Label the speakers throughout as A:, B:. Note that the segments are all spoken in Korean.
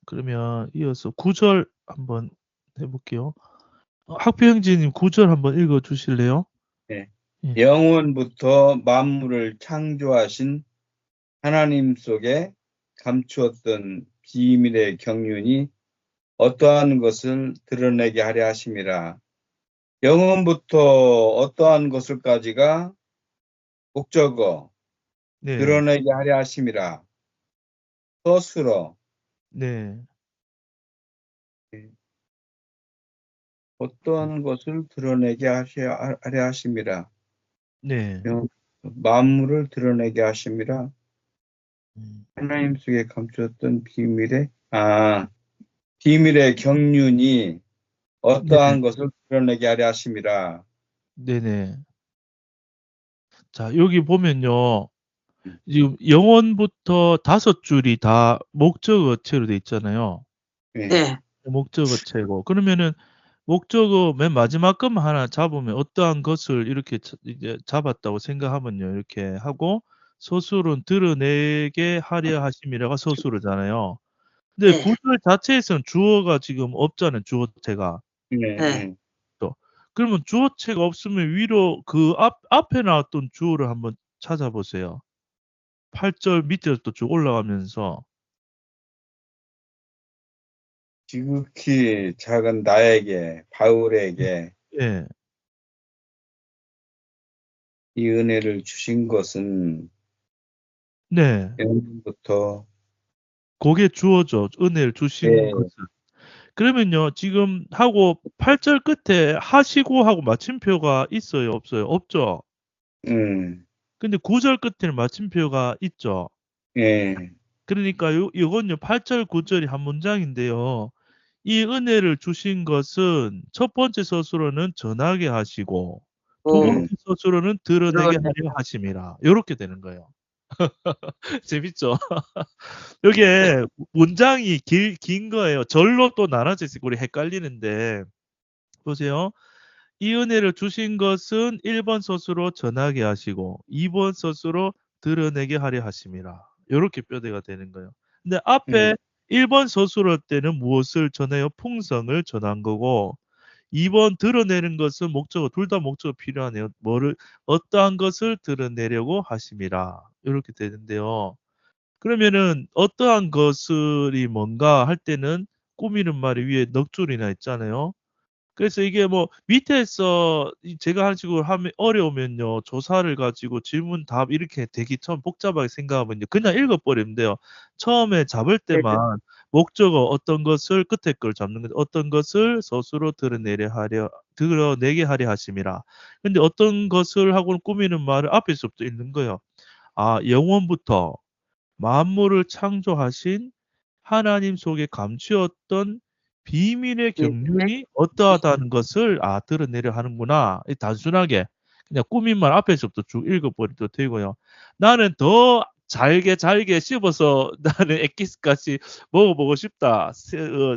A: 그러면 이어서 9절 한번 해볼게요. 학부형제님 9절 한번 읽어 주실래요?
B: 네.
A: 예.
B: 영원부터 만물을 창조하신 하나님 속에 감추었던 비밀의 경륜이 어떠한 것을 드러내게 하려 하심이라. 영원부터 어떠한 것을까지가 목적어
A: 네.
B: 드러내게 하려 하심이라. 서술어
A: 네.
B: 어떠한 것을 드러내게 하려 하심이라.
A: 네.
B: 만물을 드러내게 하심이라.
A: 음.
B: 하나님 속에 감추었던 비밀의 경륜이 어떠한
A: 네네.
B: 것을 드러내게 하려 하심이라.
A: 네네. 자, 여기 보면요.
B: 음.
A: 지금 영원부터 5줄이 다 목적어체로 돼 있잖아요.
B: 네.
C: 네.
A: 목적어체고. 그러면은 목적어 맨 마지막 것만 하나 잡으면 어떠한 것을 이렇게 이제 잡았다고 생각하면요. 이렇게 하고 서술은 드러내게 하려 하심이라가 서술어잖아요. 근데
C: 네.
A: 9절 자체에서는 주어가 지금 없잖아요. 주어체가.
C: 네.
A: 또 그러면 주어체가 없으면 위로 그 앞에 나왔던 주어를 한번 찾아보세요. 8절 밑으로 또 쭉 올라가면서
B: 지극히 작은 나에게 바울에게
A: 예.
B: 이 은혜를 주신 것은
A: 네.
B: 영원부터
A: 그게 주어죠. 은혜를 주신
B: 네.
A: 것은. 그러면요. 지금 하고 8절 끝에 하시고 하고 마침표가 있어요, 없어요? 없죠. 근데 9절 끝에는 마침표가 있죠.
B: 예.
A: 그러니까 요건요. 8절 9절이 한 문장인데요. 이 은혜를 주신 것은 첫 번째 서술어는 전하게 하시고 두 번째 서술어는 드러내게 하려 하심이라. 요렇게 되는 거예요. 재밌죠? 요게 문장이 긴 거예요. 절로 또 나눠져 있으니까 우리 헷갈리는데 보세요. 이 은혜를 주신 것은 1번 서술로 전하게 하시고 2번 서술로 드러내게 하려 하심이라. 요렇게 뼈대가 되는 거예요. 근데 앞에 1번 서술할 때는 무엇을 전해요? 풍성을 전한 거고 2번 드러내는 것은 목적어 둘 다 목적어 필요하네요. 어떠한 것을 드러내려고 하심이라. 요렇게 되는데요. 그러면은 어떠한 것이 뭔가 할 때는 꾸미는 말이 위에 넋 줄이나 있잖아요. 그래서 이게 뭐 밑에서 제가 하는 식으로 하면 어려우면요. 조사를 가지고 질문 답 이렇게 되기 처음 복잡하게 생각하면요. 그냥 읽어버리면 돼요. 처음에 잡을 때만 목적어 어떤 것을 끝에 걸 잡는 거죠. 어떤 것을 스스로 드러내게 하려 하심이라. 근데 어떤 것을 하고는 꾸미는 말을 앞에서부터 읽는 거예요. 영원부터 만물을 창조하신 하나님 속에 감추었던 비밀의 경륜이 어떠하다는 것을 드러내려 하는구나. 단순하게 그냥 꾸민말 앞에서부터 쭉 읽어버려도 되고요. 나는 더 잘게 씹어서 나는 엑기스까지 먹어보고 싶다.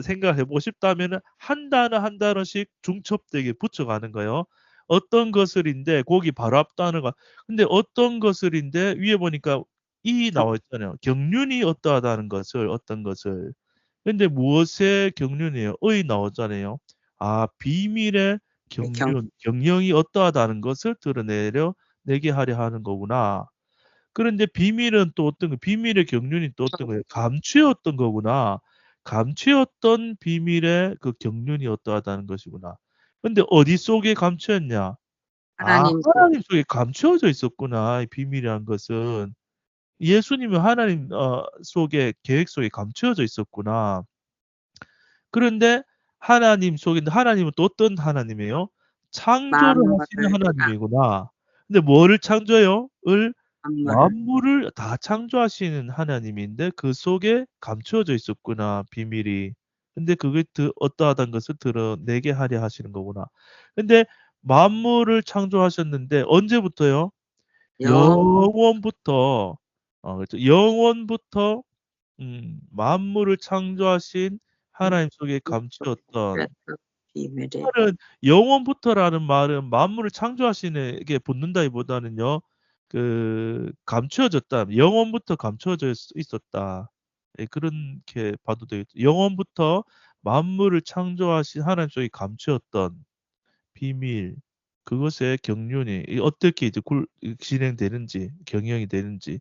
A: 생각해보고 싶다면 한 단어 한 단어씩 중첩되게 붙여가는 거예요. 어떤 것을인데 거기 바로 앞 단어가 근데 어떤 것을인데 위에 보니까 이 나와 있잖아요. 경륜이 어떠하다는 것을 어떤 것을. 근데 무엇의 경륜이에요? 의 나오잖아요. 비밀의 경영이 어떠하다는 것을 드러내게 하려 하는 거구나. 그런데 비밀은 또 어떤 거 비밀의 경륜이 또 어떤 거예요? 감추었던 거구나. 감추었던 비밀의 그 경륜이 어떠하다는 것이구나. 근데 어디 속에 감추었냐?
C: 하나님
A: 하나님 속에 감추어져 있었구나. 이 비밀이란 것은. 예수님은 하나님 속에 계획 속에 감추어져 있었구나. 그런데 하나님은 또 어떤 하나님이에요? 창조를 하시는 하나님이구나. 근데 뭐를 창조해요? 만물을 다 창조하시는 하나님인데 그 속에 감추어져 있었구나, 비밀이. 근데 그게 어떠하다는 것을 드러내게 하려 하시는 거구나. 근데 만물을 창조하셨는데 언제부터요? 영원부터 그렇죠. 영원부터 만물을 창조하신 하나님 속에 감추었던 말은 영원부터라는 말은 만물을 창조하시는게 붙는다기보다는요. 감추어졌다. 영원부터 감추어져 있었다. 예, 그렇게 봐도 되겠죠. 영원부터 만물을 창조하신 하나님 쪽에 감추었던 비밀, 그것의 경륜이 어떻게 이제 진행되는지, 경영이 되는지,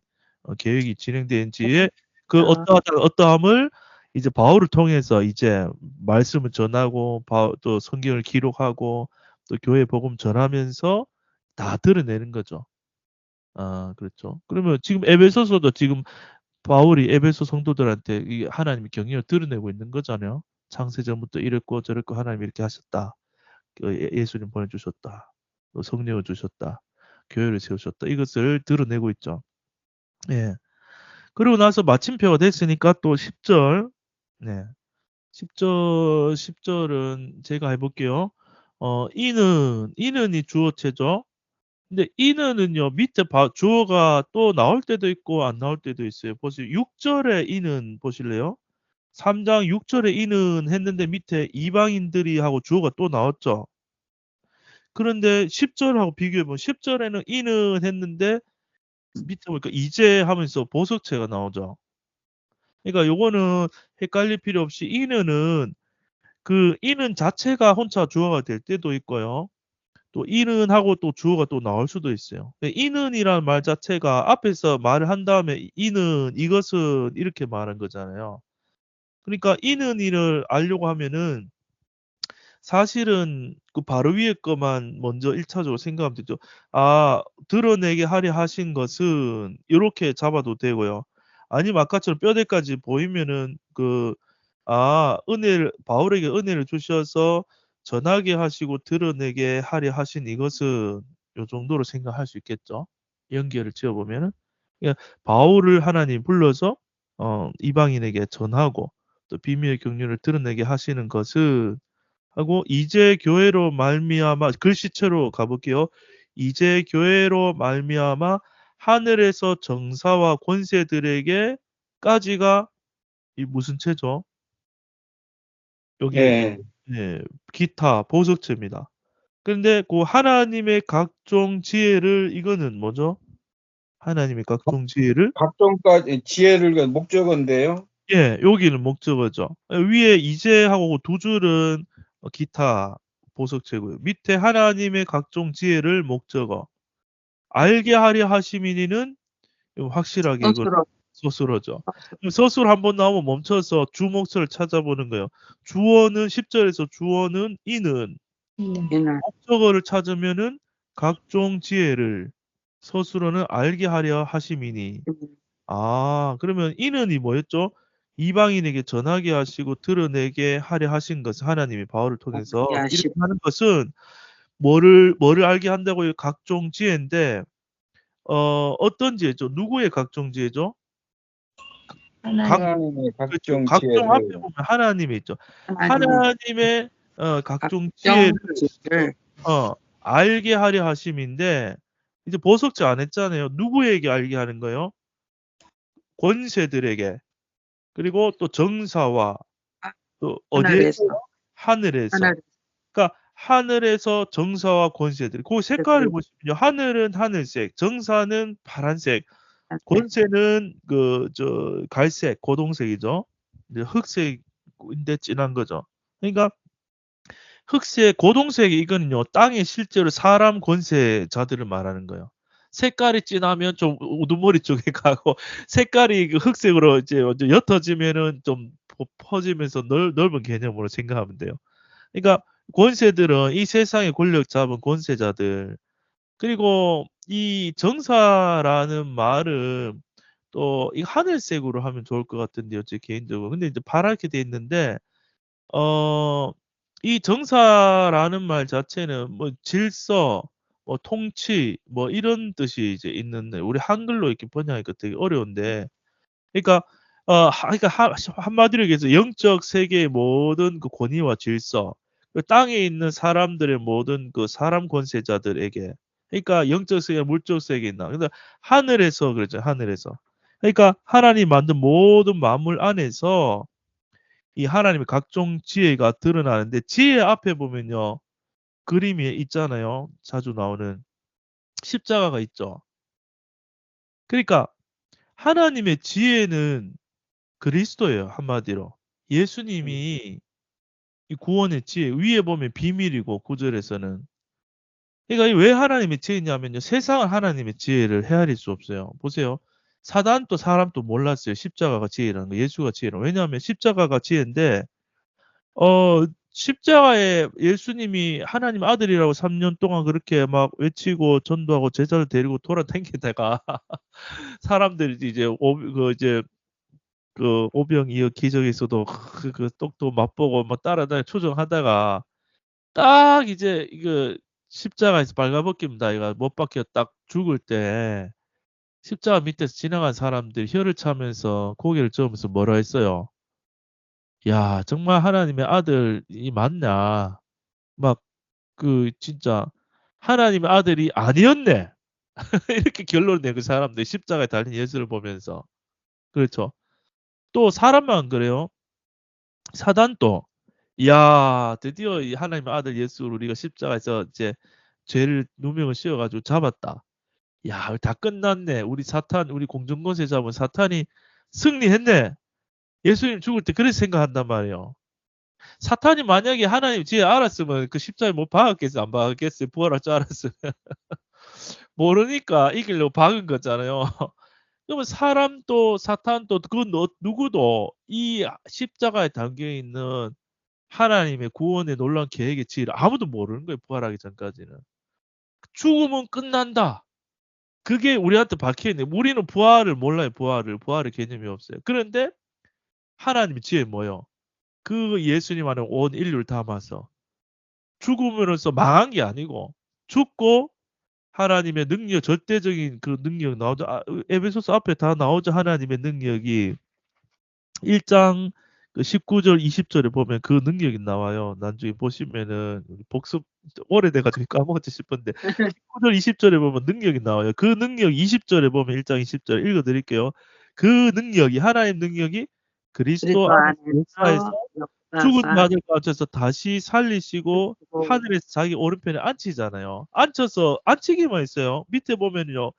A: 계획이 진행되는지에 그 어떠함을 이제 바울을 통해서 이제 말씀을 전하고 또 성경을 기록하고 또 교회 복음 전하면서 다 드러내는 거죠. 아, 그렇죠. 그러면 지금 에베소서도 지금 바울이 에베소 성도들한테 이 하나님의 경영을 드러내고 있는 거잖아요. 창세전부터 이랬고 저랬고 하나님이 이렇게 하셨다. 예수님 보내주셨다. 또 성령을 주셨다. 교회를 세우셨다. 이것을 드러내고 있죠. 예. 그리고 나서 마침표가 됐으니까 또 10절. 네. 10절은 제가 해볼게요. 이는이 주어체죠. 근데 이는은요, 밑에 주어가 또 나올 때도 있고 안 나올 때도 있어요. 보세요. 6절에 이는 보실래요? 3장 6절에 이는 했는데 밑에 이방인들이 하고 주어가 또 나왔죠. 그런데 10절하고 비교해보면 10절에는 이는 했는데 밑에 보니까 이제 하면서 보석체가 나오죠. 그러니까 요거는 헷갈릴 필요 없이 이는은 그 이는 자체가 혼자 주어가 될 때도 있고요. 또 이는 하고 또 주어가 또 나올 수도 있어요. 이는이라는 말 자체가 앞에서 말을 한 다음에 이는 이것은 이렇게 말한 거잖아요. 그러니까 이는 이를 알려고 하면은 사실은 그 바로 위에 거만 먼저 1차적으로 생각하면 되죠. 아, 드러내게 하려 하신 것은 이렇게 잡아도 되고요. 아니면 아까처럼 뼈대까지 보이면은 바울에게 은혜를 주셔서 전하게 하시고 드러내게 하려 하신 이것은 요 정도로 생각할 수 있겠죠. 연결을 지어보면은. 그러니까 바울을 하나님 불러서 이방인에게 전하고 또 비밀의 경륜을 드러내게 하시는 것은 하고 이제 교회로 말미암아 글씨체로 가볼게요. 이제 교회로 말미암아 하늘에서 정사와 권세들에게까지가 이 무슨 체죠? 여기
B: 예.
A: 네, 기타 보석체입니다. 그런데 그 하나님의 각종 지혜를 이거는 뭐죠? 하나님의 각종 지혜를
B: 각종까지 지혜를 목적어인데요.
A: 예, 여기는 목적어죠. 위에 이제 하고 두 줄은 기타 보석체고요. 밑에 하나님의 각종 지혜를 목적어. 알게 하려 하심이니는 확실하게 이건
C: 스스로.
A: 서술어죠. 서술 한번 나오면 멈춰서 주목서를 찾아보는 거예요. 주어는 10절에서 주어는 이는
C: 이는
A: 목적어를 찾으면은 각종 지혜를 서술어는 알게 하려 하심이니. 아, 그러면 이는이 뭐였죠? 이방인에게 전하게 하시고 드러내게 하려 하신 것은 하나님이 바울을 통해서 이렇게
C: 하시고
A: 하는 것은 뭐를 알게 한다고요? 각종 지혜인데 어떤 지혜죠? 누구의 각종 지혜죠?
B: 하나님의
A: 그렇죠.
B: 각종
A: 각종 앞에
B: 지혜를
A: 보면 하나님이 있죠.
C: 하나님
A: 하나님의 각종 지혜를
C: 지혜를
A: 알게 하려 하심인데 이제 보석제 안 했잖아요. 누구에게 알게 하는 거예요? 권세들에게. 그리고 또 정사와 또 어디에서? 하늘에서.
C: 하늘
A: 그러니까 하늘에서 정사와 권세들. 그 색깔을 보시면요. 하늘은 하늘색, 정사는 파란색, 권세는 갈색, 고동색이죠. 이제 흑색인데 진한 거죠. 그러니까 흑색, 고동색이 이거는요. 땅에 실제로 사람 권세자들을 말하는 거예요. 색깔이 진하면 좀 우두머리 쪽에 가고 색깔이 그 흑색으로 이제 옅어지면은 좀 퍼지면서 넓은 개념으로 생각하면 돼요. 그러니까 권세들은 이 세상의 권력 잡은 권세자들. 그리고 이 정사라는 말은 또 이 하늘색으로 하면 좋을 것 같은데요, 제 개인적으로. 근데 이제 파랗게 돼 있는데 이 정사라는 말 자체는 뭐 질서, 뭐 통치, 뭐 이런 뜻이 이제 있는데 우리 한글로 이렇게 번역하기가 되게 어려운데 그러니까 그러니까 한마디로 얘기해서 영적 세계의 모든 그 권위와 질서, 그 땅에 있는 사람들의 모든 그 사람 권세자들에게, 그러니까 영적 세계, 물적 세계에 있나. 근데 하늘에서 그러죠, 하늘에서. 그러니까 하나님 만든 모든 만물 안에서 이 하나님의 각종 지혜가 드러나는데 지혜 앞에 보면요. 그림이 있잖아요. 자주 나오는 십자가가 있죠. 그러니까 하나님의 지혜는 그리스도예요. 한마디로. 예수님이 이 구원의 지혜 위에 보면 비밀이고 9절에서는 그러니까 왜 하나님의 지혜냐면요. 세상은 하나님의 지혜를 헤아릴 수 없어요. 보세요. 사단도 사람도 몰랐어요. 십자가가 지혜라는 거. 예수가 지혜라는 거. 왜냐하면 십자가가 지혜인데 십자가에 예수님이 하나님 아들이라고 3년 동안 그렇게 막 외치고 전도하고 제자를 데리고 돌아다니다가 사람들이 이제 그 오병이어 기적에서도 그 똑똑 맛보고 막 따라다니 초정하다가 딱 이제 이거 십자가에서 발가벗깁니다. 이거 못 박혀 딱 죽을 때 십자가 밑에서 지나간 사람들이 혀를 차면서 고개를 저으면서 뭐라 했어요? 야, 정말 하나님의 아들이 맞냐? 막 그 진짜 하나님의 아들이 아니었네. 이렇게 결론을 낸 그 사람들이 십자가에 달린 예수를 보면서. 그렇죠. 또 사람만 안 그래요. 사단도 야, 드디어 이 하나님의 아들 예수를 우리가 십자가에서 이제 죄를 누명을 씌워 가지고 잡았다. 야, 다 끝났네. 우리 사탄, 우리 공중권세 잡은 사탄이 승리했네. 예수님 죽을 때 그렇게 생각한단 말이에요. 사탄이 만약에 하나님 지혜 알았으면 그 십자가에 못 박았겠어요? 안 박았겠어요? 부활할 줄 알았으면. 모르니까 이기려고 박은 거잖아요. 그러면 사람도 사탄도 그 누구도 이 십자가에 담겨 있는 하나님의 구원의 놀라운 계획의 지혜를 아무도 모르는 거예요. 부활하기 전까지는. 죽으면 끝난다. 그게 우리한테 박혀있네. 우리는 부활을 몰라요. 부활의 개념이 없어요. 그런데 하나님의 지혜 뭐예요? 그 예수님 안에 온 인류를 담아서 죽음으로써 망한 게 아니고 죽고 하나님의 능력, 절대적인 그 능력 나오죠. 에베소서 앞에 다 나오죠. 하나님의 능력이 1장 그 19절, 20절에 보면 그 능력이 나와요. 나중에 보시면은 복습 오래돼가지고 까먹었지 싶은데 19절, 20절에 보면 능력이 나와요. 그 능력 20절에 보면 1장 20절 읽어드릴게요. 그 능력이 하나님 능력이 그리스도 안에서 죽은 자들 가운데서 다시 살리시고 하늘에서 자기 오른편에 앉히잖아요. 앉히기만 했어요. 밑에 보면요.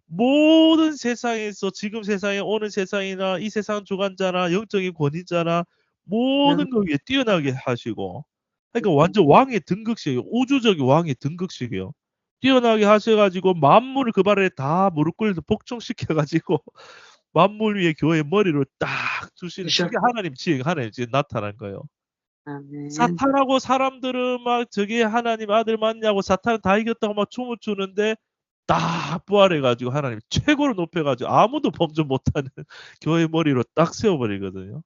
A: 모든 세상에서 지금 세상에 오는 세상이나 이 세상 주관자나 영적인 권위자나 모든 것 위에 뛰어나게 하시고 그러니까 완전 왕의 등극식이에요. 우주적인 왕의 등극식이에요. 뛰어나게 하셔가지고 만물을 그 발에 다 무릎 꿇려서 복종시켜가지고 만물 위에 교회의 머리를 딱 두시는 그게 하나님 지혜가 하나님 지혜 나타난 거예요. 사탄하고 사람들은 막 저게 하나님 아들 맞냐고 사탄은 다 이겼다고 막 춤을 추는데 딱 부활해가지고 하나님 최고로 높여가지고 아무도 범죄 못하는 교회 머리로 딱 세워버리거든요.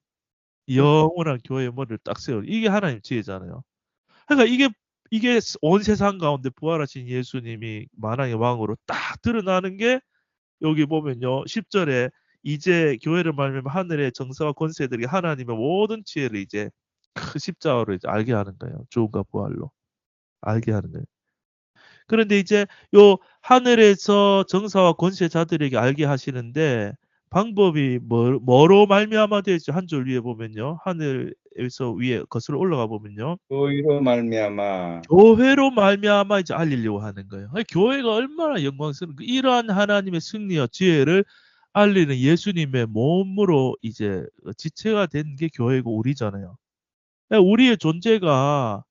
A: 영원한 교회 머리를 딱 세워. 이게 하나님 지혜잖아요. 그러니까 이게 온 세상 가운데 부활하신 예수님이 만왕의 왕으로 딱 드러나는 게 여기 보면요. 10절에 이제 교회를 말미암아 하늘의 정사와 권세들이 하나님의 모든 지혜를 이제 그 십자가로 이제 알게 하는 거예요. 죽음과 부활로 알게 하는 거예요. 그런데 이제 요 하늘에서 정사와 권세자들에게 알게 하시는데 방법이 뭐로 말미암아 되죠? 한 줄 위에 보면요. 하늘에서 위에 거슬러 올라가 보면요.
B: 교회로 말미암아
A: 교회로 말미암아 이제 알리려고 하는 거예요. 교회가 얼마나 영광스러운 이러한 하나님의 승리와 지혜를 알리는 예수님의 몸으로 이제 지체가 된 게 교회고 우리잖아요. 우리의 존재가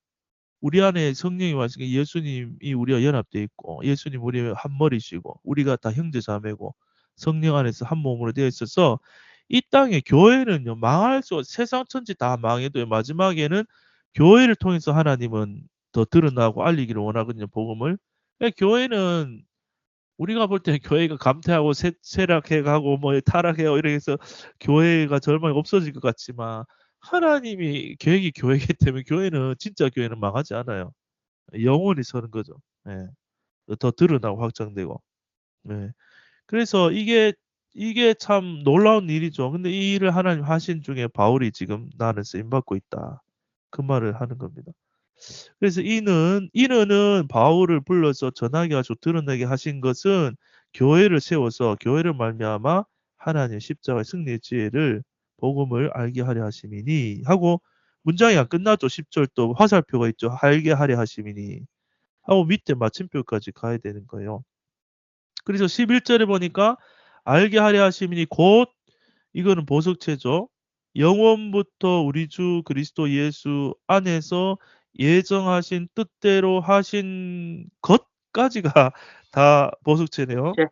A: 우리 안에 성령이 와서 예수님이 우리와 연합되어 있고 예수님 우리의 한 머리시고 우리가 다 형제 자매고 성령 안에서 한 몸으로 되어 있어서 이 땅에 교회는요 망할 수 세상 천지 다 망해도 마지막에는 교회를 통해서 하나님은 더 드러나고 알리기를 원하거든요 복음을. 교회는 우리가 볼 때는 교회가 감퇴하고 쇠락해가고 뭐 타락해요 이렇게 해서 교회가 절망이 없어질 것 같지만 하나님이 계획이 교회이기 때문에 교회는 진짜 교회는 망하지 않아요. 영원히 서는 거죠. 예. 더 드러나고 확장되고. 예. 그래서 이게 참 놀라운 일이죠. 근데 이 일을 하나님 하신 중에 바울이 지금 나는 쓰임 받고 있다. 그 말을 하는 겁니다. 그래서 이는 바울을 불러서 전하게 하시고 드러내게 하신 것은 교회를 세워서 교회를 말미암아 하나님의 십자가의 승리의 지혜를 복음을 알게 하려 하심이니 하고 문장이 안 끝나죠. 10절 또 화살표가 있죠. 알게 하려 하심이니 하고 밑에 마침표까지 가야 되는 거예요. 그래서 11절에 보니까 알게 하려 하심이니 곧 이거는 보석체죠. 영원부터 우리 주 그리스도 예수 안에서 예정하신 뜻대로 하신 것까지가 다 보석체네요.
C: 네.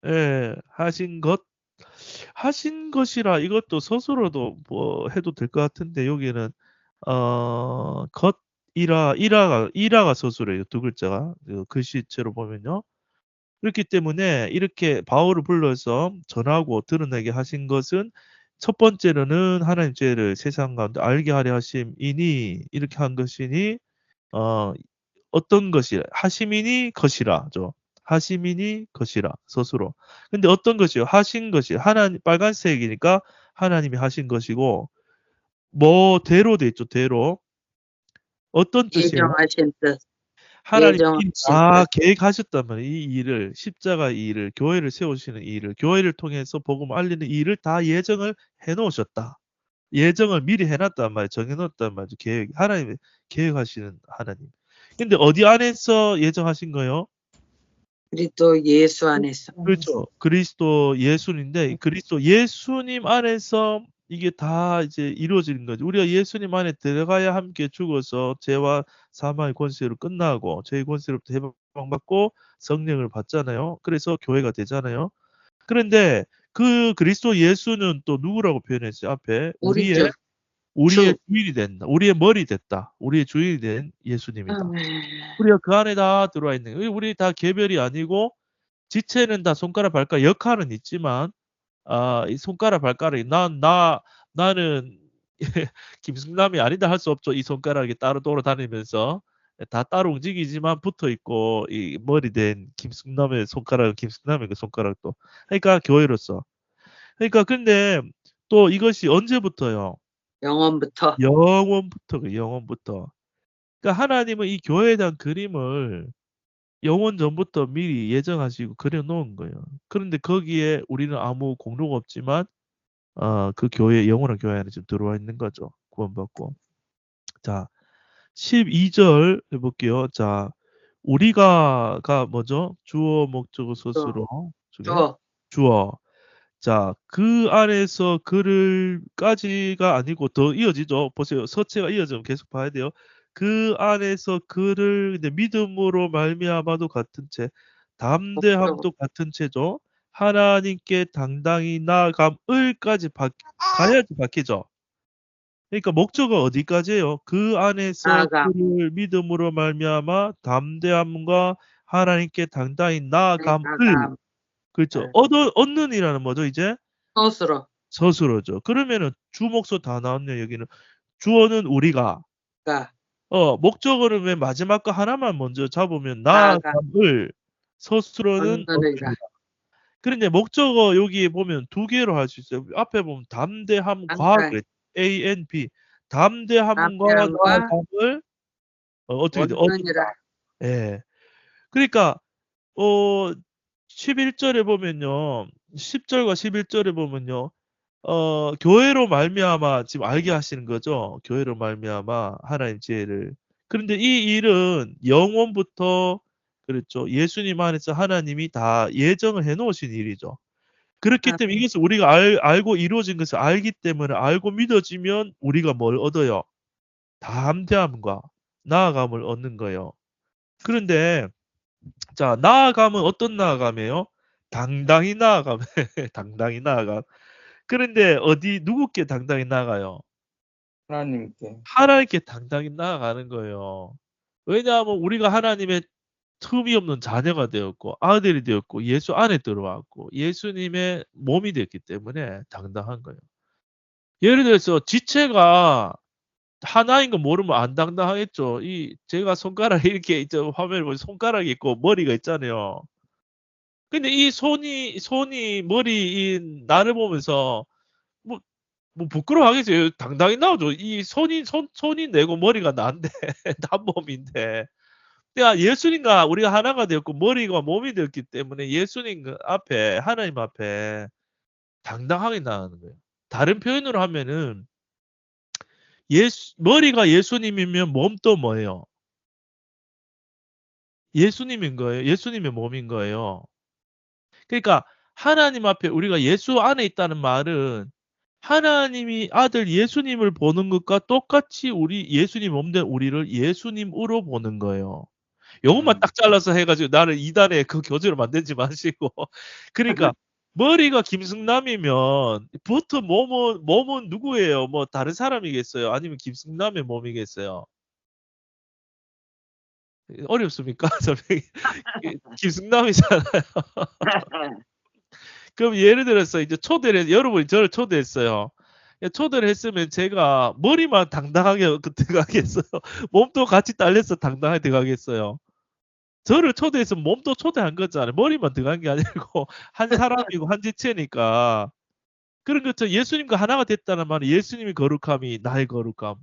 A: 예, 하신 것이라 이것도 스스로도 뭐 해도 될 것 같은데 여기는 일화가 서술해요. 두 글자가 그 글씨체로 보면요. 그렇기 때문에 이렇게 바울을 불러서 전하고 드러내게 하신 것은 첫 번째로는 하나님 죄를 세상 가운데 알게 하려 하심이니 이렇게 한 것이니 어떤 것이라 하심이니 것이라죠. 하심이니 것이라 스스로. 근데 어떤 것이요? 하신 것이 하나님 빨간색이니까 하나님이 하신 것이고 뭐 대로 돼 있죠. 대로. 어떤 뜻이에요?
C: 예정하신 뜻.
A: 하나님이
C: 예정하신
A: 다
C: 뜻.
A: 계획하셨단 말이에요. 이 일을 십자가 이 일을 교회를 세우시는 이 일을 교회를 통해서 복음 알리는 이 일을 다 예정을 해 놓으셨다. 예정을 미리 해 놨단 말이에요. 정해 놓았단 말이죠. 하나님이 계획하시는 하나님. 근데 어디 안에서 예정하신 거예요?
C: 그리스도 예수 안에서.
A: 그렇죠. 그리스도 예수님인데 그리스도 예수님 안에서 이게 다 이제 이루어지는 거죠. 우리가 예수님 안에 들어가야 함께 죽어서 죄와 사망의 권세로 끝나고 죄의 권세로부터 해방받고 성령을 받잖아요. 그래서 교회가 되잖아요. 그런데 그 그리스도 예수는 또 누구라고 표현했어요? 앞에
C: 우리
A: 우리의
C: 주.
A: 주인이 된다. 우리의 머리 됐다. 우리의 주인이 된 예수님이다.
C: 아멘.
A: 우리가 그 안에 다 들어와 있는 거예요. 우리 다 개별이 아니고 지체는 다 손가락 발가락 역할은 있지만 이 손가락 발가락이 나는 김승남이 아니다 할 수 없죠. 이 손가락이 따로 돌아다니면서 다 따로 움직이지만 붙어 있고 이 머리 된 김승남의 손가락은 김승남의 그 손가락도. 그러니까 교회로서. 그러니까 근데 또 이것이 언제부터요?
C: 영원부터.
A: 영원부터. 그러니까 하나님은 이 교회에 대한 그림을 영원 전부터 미리 예정하시고 그려 놓은 거예요. 그런데 거기에 우리는 아무 공로가 없지만 그 영원한 교회 안에 지금 들어와 있는 거죠. 구원받고. 자, 12절 해볼게요. 자, 우리가가 뭐죠? 주어 목적어 스스로 중에
C: 주어.
A: 주어. 자, 그 안에서 그를까지가 아니고 더 이어지죠. 보세요. 서체가 이어지면 계속 봐야 돼요. 그 안에서 그를 이제 믿음으로 말미암아도 같은 채, 담대함도 같은 채죠. 하나님께 당당히 나아감을까지 가야지 바뀌죠. 그러니까 목적은 어디까지예요? 그 안에서
C: 나아감.
A: 그를 믿음으로 말미암아 담대함과 하나님께 당당히 나아감을
C: 나아감.
A: 그렇죠. 얻는이라는 뭐죠, 이제?
C: 스스로.
A: 스스로죠. 그러면은 주목소 다 나왔네요, 여기는. 주어는 우리가. 목적어는 왜 마지막 거 하나만 먼저 잡으면 나아감을 스스로는
C: 얻느니라.
A: 얻느니라. 그런데 목적어 여기 보면 두 개로 할 수 있어요. 앞에 보면 담대함과
C: 담대.
A: ANB. 담대함과
C: 담대함과
A: 나아감을 어떻게 돼?
C: 얻느니라.
A: 예. 그러니까 11절에 보면요. 10절과 11절에 보면요. 교회로 말미암아 지금 알게 하시는 거죠. 교회로 말미암아 하나님 지혜를. 그런데 이 일은 영원부터 그렇죠. 예수님 안에서 하나님이 다 예정을 해 놓으신 일이죠. 그렇기 때문에 이것을 우리가 알고 이루어진 것을 알기 때문에 알고 믿어지면 우리가 뭘 얻어요? 담대함과 나아감을 얻는 거예요. 그런데 자, 나아감은 어떤 나아감이에요? 당당히 나아감. 당당히 나아감. 그런데 누구께 당당히 나아가요?
B: 하나님께.
A: 하나님께 당당히 나아가는 거예요. 왜냐하면 우리가 하나님의 틈이 없는 자녀가 되었고 아들이 되었고 예수 안에 들어왔고 예수님의 몸이 됐기 때문에 당당한 거예요. 예를 들어서 지체가 하나인 거 모르면 안 당당하겠죠. 제가 손가락에 이렇게 화면을 보면 손가락이 있고 머리가 있잖아요. 근데 이 손이 머리인 나를 보면서 뭐 부끄러워하겠어요. 당당히 나오죠. 이 손이 내고 머리가 나인데 난 몸인데. 그러니까 예수님과 우리가 하나가 되었고 머리가 몸이 되었기 때문에 예수님 앞에 하나님 앞에 당당하게 나가는 거예요. 다른 표현으로 하면은 머리가 예수님이면 몸도 뭐예요? 예수님인 거예요. 예수님의 몸인 거예요. 그러니까 하나님 앞에 우리가 예수 안에 있다는 말은 하나님이 아들 예수님을 보는 것과 똑같이 우리 예수님 몸된 우리를 예수님으로 보는 거예요. 요것만 딱 잘라서 해가지고 나는 이단에 그 교재를 만들지 마시고. 그러니까 머리가 김승남이면 보통 몸은 누구예요? 뭐 다른 사람이겠어요? 아니면 김승남의 몸이겠어요? 어렵습니까? 설명이. 김승남이잖아요. 그럼 예를 들어서 이제 여러분이 저를 초대했어요. 초대를 했으면 제가 머리만 당당하게 들어가겠어요? 몸도 같이 딸려서 당당하게 들어가겠어요? 저를 초대해서 몸도 초대한 거잖아요. 머리만 들어간 게 아니고 한 사람이고 한 지체니까. 그런 것처럼 예수님과 하나가 됐다는 말은 예수님의 거룩함이 나의 거룩함,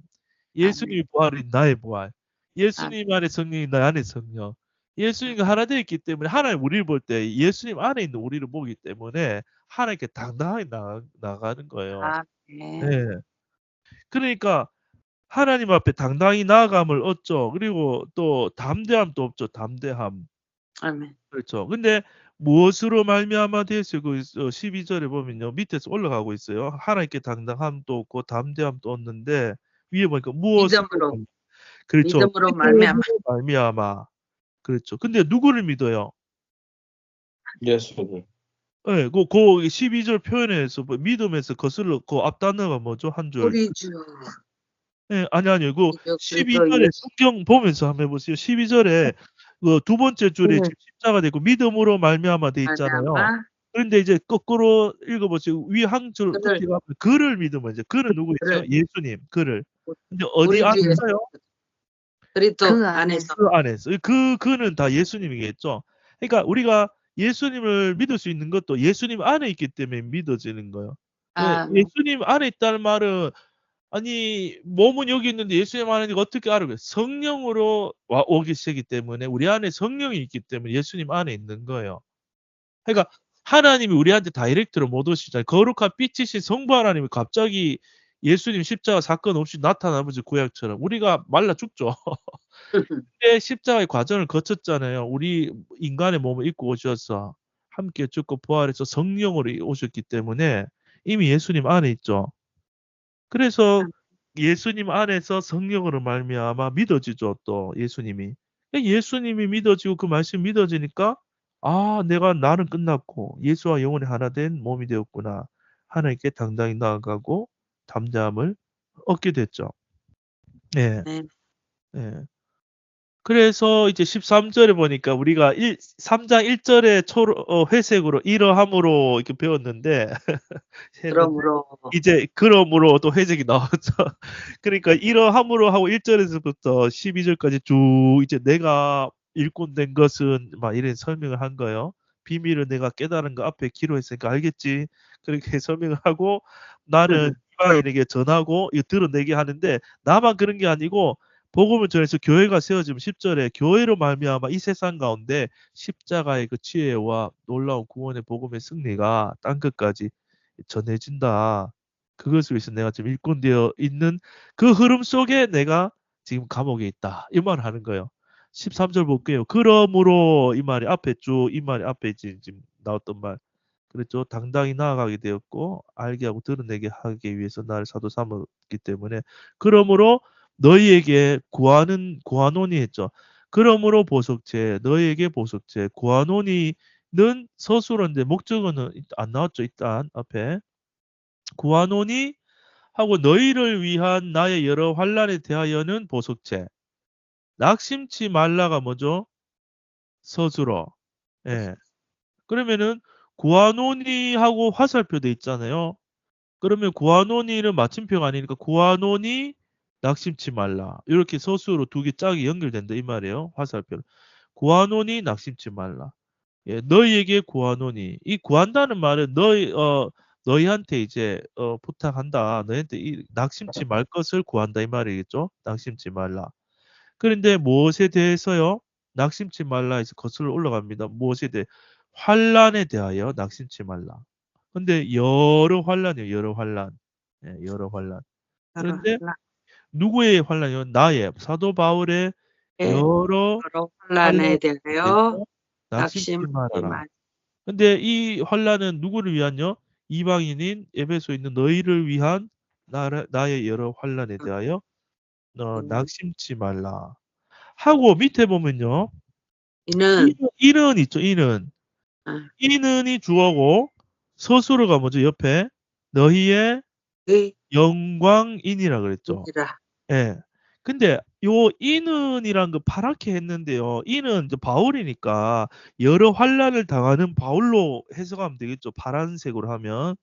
A: 예수님의 부활이 나의 부활, 예수님 안에 성령이 나 안에 성령, 예수님과 하나 되어 있기 때문에 하나님 우리를 볼 때 예수님 안에 있는 우리를 보기 때문에 하나님께 당당하게 나가는 거예요.
C: 네.
A: 네. 그러니까 하나님 앞에 당당히 나아감을 얻죠. 그리고 또 담대함도 없죠. 담대함.
C: 아멘.
A: 그렇죠. 근데 무엇으로 말미암아 되었어요? 그 12절에 보면요. 밑에서 올라가고 있어요. 하나님께 당당함도 없고 담대함도 없는데 위에 보니까 무엇으로
C: 믿음으로.
A: 그렇죠.
C: 믿음으로 말미암아.
A: 말미암아. 그렇죠. 근데 누구를 믿어요?
B: 예수님.
A: 예. 그 12절 표현에서 믿음에서 거슬러 그 앞 단어가 뭐죠? 한 줄.
C: 우리 주
A: 예. 아니요. 그
C: 예수
A: 12절에 성경 보면서 한번 해 보세요. 12절에 그 두 번째 줄에 지금 십자가 되고 믿음으로 말미암아 돼 있잖아요.
C: 말미암아
A: 그런데 이제 거꾸로 읽어 보세요. 위 한 줄
C: 그를.
A: 끝에 가면 그를 믿으면 이제 그는 누구겠죠?
C: 그를.
A: 예수님. 그를. 근데
C: 우리
A: 어디
C: 주 예수
A: 안에서요?
C: 그리스도
D: 그
C: 안에서.
A: 그 안에서. 그는 다 예수님이겠죠. 그러니까 우리가 예수님을 믿을 수 있는 것도 예수님 안에 있기 때문에 믿어지는 거예요.
C: 아멘.
A: 예수님 안에 있다는 말은 아니 몸은 여기 있는데 예수님 안에 있는 거 어떻게 알아요? 성령으로 오기 시작이기 때문에 우리 안에 성령이 있기 때문에 예수님 안에 있는 거예요. 그러니까 하나님이 우리한테 다이렉트로 못 오시잖아요. 거룩한 빛이신 성부 하나님이 갑자기 예수님 십자가 사건 없이 나타나버지 구약처럼 우리가 말라 죽죠. 근데 십자가의 과정을 거쳤잖아요. 우리 인간의 몸을 입고 오셔서 함께 죽고 부활해서 성령으로 오셨기 때문에 이미 예수님 안에 있죠. 그래서 예수님 안에서 성령으로 말미암아 믿어지죠. 또 예수님이. 예수님이 믿어지고 그 말씀이 믿어지니까 아 내가 나는 끝났고 예수와 영원히 하나 된 몸이 되었구나. 하나님께 당당히 나아가고 담대함을 얻게 됐죠. 예.
C: 네.
A: 예. 그래서 이제 13절에 보니까 우리가 3장 1절에 회색으로 이러함으로 이렇게 배웠는데
C: 그러므로
A: 이제 그러므로 또 회색이 나왔죠. 그러니까 이러함으로 하고 1절에서부터 12절까지 쭉 이제 내가 일꾼된 것은 막 이런 설명을 한 거예요. 비밀을 내가 깨달은 거 앞에 기록했으니까 알겠지. 그렇게 설명을 하고 나는 이방인에게 전하고 이거 드러내게 하는데 나만 그런 게 아니고 복음을 전해서 교회가 세워지면 10절에 교회로 말미암아 이 세상 가운데 십자가의 그 지혜와 놀라운 구원의 복음의 승리가 땅 끝까지 전해진다. 그것을 위해서 내가 지금 일꾼되어 있는 그 흐름 속에 내가 지금 감옥에 있다. 이 말을 하는 거예요. 13절 볼게요. 그러므로 이 말이 앞에 이 말이 앞에 지금 나왔던 말. 그렇죠. 당당히 나아가게 되었고 알게 하고 드러내게 하기 위해서 나를 사도 삼았기 때문에 그러므로 너희에게 구하노니 했죠. 그러므로 보석체 너희에게 보석체 구하노니는 서술어인데 목적어는 안 나왔죠. 일단 앞에 구하노니 하고 너희를 위한 나의 여러 환난에 대하여는 보석체 낙심치 말라가 뭐죠? 서술어. 예. 그러면은 구하노니 하고 화살표 돼 있잖아요. 그러면 구하노니는 마침표가 아니니까 구하노니 낙심치 말라. 이렇게 서술로 두 개 짝이 연결된다 이 말이에요. 화살표는. 구하노니 낙심치 말라. 예, 너희에게 구하노니. 이 구한다는 말은 너희한테 이제 부탁한다. 너희한테 이 낙심치 말 것을 구한다 이 말이겠죠. 낙심치 말라. 그런데 무엇에 대해서요? 낙심치 말라 해서 거슬러 올라갑니다. 무엇에 대해? 환란에 대하여 낙심치 말라. 근데 여러 환란이에요. 여러 환란. 예, 여러 환란. 그런데 누구의 환란이요? 나의 사도 바울의 여러
C: 환란에 대하여
A: 낙심치 말아라.
C: 말.
A: 근데 이 환란은 누구를 위한요? 이방인인 에베소에 있는 너희를 위한 나의 여러 환란에 대하여 낙심치 말라. 하고 밑에 보면요. 이는 있죠. 이는. 이는이 주어고 서술어가 뭐죠? 옆에 너희의 영광인이라 그랬죠. 예. 근데 요 이는이란 거 파랗게 했는데요. 이는 이제 바울이니까 여러 환란을 당하는 바울로 해석하면 되겠죠. 파란색으로 하면.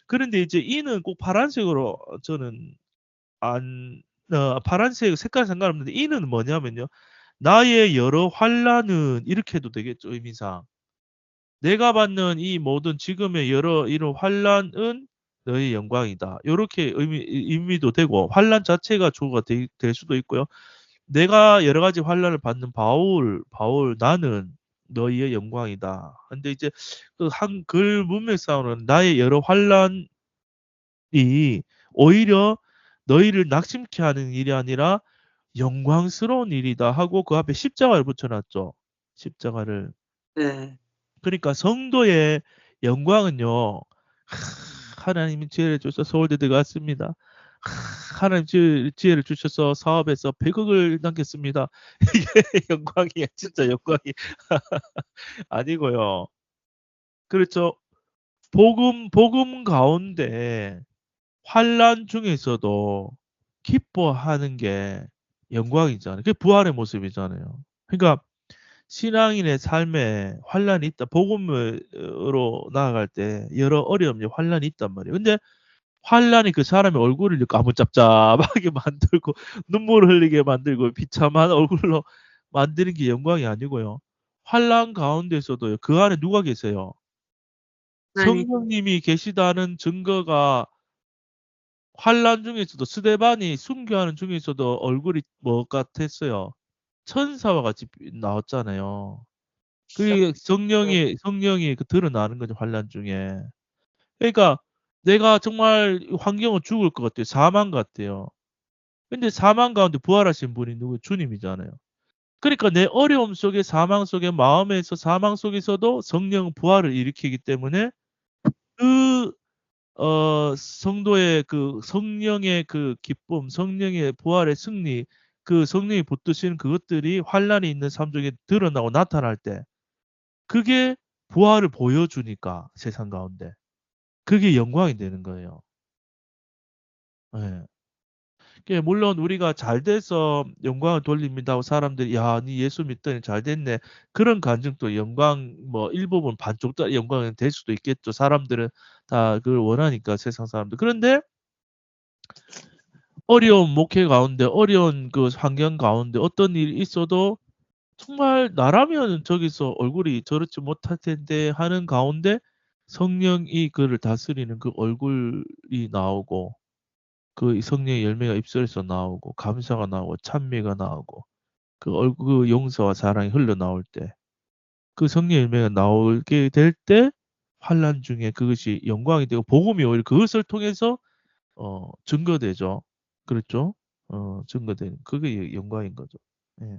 A: 그런데 이제 이는 꼭 파란색으로 저는 파란색 색깔 상관없는데 이는 뭐냐면요. 나의 여러 환란은 이렇게 해도 되겠죠. 의미상. 내가 받는 이 모든 지금의 여러 이런 환란은 너의 영광이다. 요렇게 의미도 되고 환란 자체가 주어가 될 수도 있고요. 내가 여러 가지 환란을 받는 바울 나는 너희의 영광이다. 근데 이제 그 한 글 문맥상으로는 나의 여러 환란이 오히려 너희를 낙심케 하는 일이 아니라 영광스러운 일이다 하고 그 앞에 십자가를 붙여놨죠. 십자가를.
C: 네.
A: 그러니까 성도의 영광은요. 하나님이 지혜를 주셔서 서울대 들어갔습니다. 하나님 지혜를 주셔서 사업에서 100억을 남겼습니다. 이게 영광이야. 진짜 영광이 아니고요. 그렇죠. 복음 가운데 환란 중에서도 기뻐하는 게 영광이잖아요. 그게 부활의 모습이잖아요. 그러니까 신앙인의 삶에 환란이 있다. 복음으로 나아갈 때 여러 어려움이 환란이 있단 말이에요. 근데 환란이 그 사람의 얼굴을 까무잡잡하게 만들고 눈물을 흘리게 만들고 비참한 얼굴로 만드는 게 영광이 아니고요. 환란 가운데서도요. 그 안에 누가 계세요? 성령님이 계시다는 증거가 환란 중에서도 스데반이 순교하는 중에서도 얼굴이 뭐 같았어요? 천사와 같이 나왔잖아요. 그게 성령이 그 드러나는 거죠, 환란 중에. 그러니까 내가 정말 환경은 죽을 것 같아요. 사망 같아요. 근데 사망 가운데 부활하신 분이 누구? 주님이잖아요. 그러니까 내 어려움 속에 사망 속에 마음에서 사망 속에서도 성령은 부활을 일으키기 때문에 그 성도의 그 성령의 그 기쁨, 성령의 부활의 승리, 그 성령이 붙드시는 그것들이 환란이 있는 삶 중에 드러나고 나타날 때 그게 부활을 보여주니까 세상 가운데. 그게 영광이 되는 거예요. 예. 물론 우리가 잘 돼서 영광을 돌립니다 하고 사람들이 야, 니 예수 믿더니 잘 됐네. 그런 간증도 영광 뭐 일부분 반쪽 영광이 될 수도 있겠죠. 사람들은 다 그걸 원하니까 세상 사람들. 그런데 어려운 목회 가운데 어려운 그 환경 가운데 어떤 일이 있어도 정말 나라면 저기서 얼굴이 저렇지 못할 텐데 하는 가운데 성령이 그를 다스리는 그 얼굴이 나오고 그 성령의 열매가 입술에서 나오고 감사가 나오고 찬미가 나오고 그 얼굴 그 용서와 사랑이 흘러나올 때 그 성령의 열매가 나오게 될 때 환난 중에 그것이 영광이 되고 복음이 오히려 그것을 통해서 증거되죠. 그렇죠? 증거되는 그게 영광인 거죠. 예.